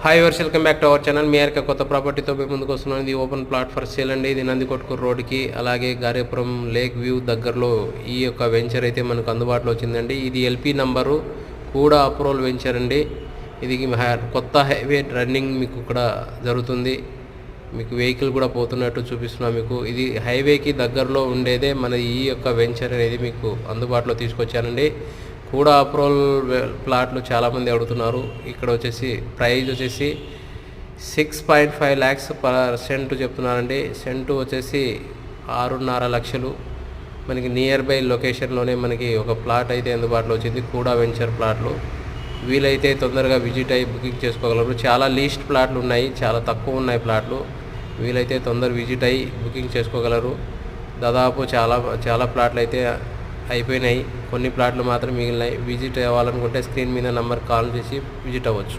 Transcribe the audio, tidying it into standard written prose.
Hi వర్స్, welcome back to our channel. మీ యొక్క కొత్త ప్రాపర్టీతో మేము ముందుకు వస్తున్నాను. ఇది ఓపెన్ ప్లాట్ ఫర్ సేల్ అండి. ఇది నందికొట్కూరు రోడ్కి అలాగే గారేపురం లేక్ వ్యూ దగ్గరలో ఈ యొక్క వెంచర్ అయితే మనకు అందుబాటులో వచ్చిందండి. ఇది ఎల్పీ నంబరు కూడా అప్రూవల్ వెంచర్ అండి. ఇది కొత్త హైవే రన్నింగ్ మీకు ఇక్కడ జరుగుతుంది. మీకు వెహికల్ కూడా పోతున్నట్టు చూపిస్తున్నాం మీకు. ఇది హైవేకి దగ్గరలో ఉండేదే మన ఈ యొక్క వెంచర్ అనేది మీకు అందుబాటులో తీసుకొచ్చానండి. కూడా అప్రూవల్ ప్లాట్లు చాలామంది అడుగుతున్నారు. ఇక్కడ వచ్చేసి ప్రైస్ వచ్చేసి 6.5 lakhs per సెంటు చెప్తున్నారండి. సెంటు వచ్చేసి 6.5 లక్షలు. మనకి నియర్ బై లొకేషన్లోనే మనకి ఒక ప్లాట్ అయితే అందుబాటులో వచ్చింది. కూడా వెంచర్ ప్లాట్లు వీలైతే తొందరగా విజిట్ అయ్యి బుకింగ్ చేసుకోగలరు. చాలా లీస్ట్ ప్లాట్లు ఉన్నాయి, చాలా తక్కువ ఉన్నాయి ప్లాట్లు. వీలైతే తొందర విజిట్ అయ్యి బుకింగ్ చేసుకోగలరు. దాదాపు చాలా ప్లాట్లు అయితే అయిపోయినాయి. కొన్ని ప్లాట్లు మాత్రం మిగిలినాయి. విజిట్ అవ్వాలనుకుంటే స్క్రీన్ మీద నంబర్ కాల్ చేసి విజిట్ అవ్వచ్చు.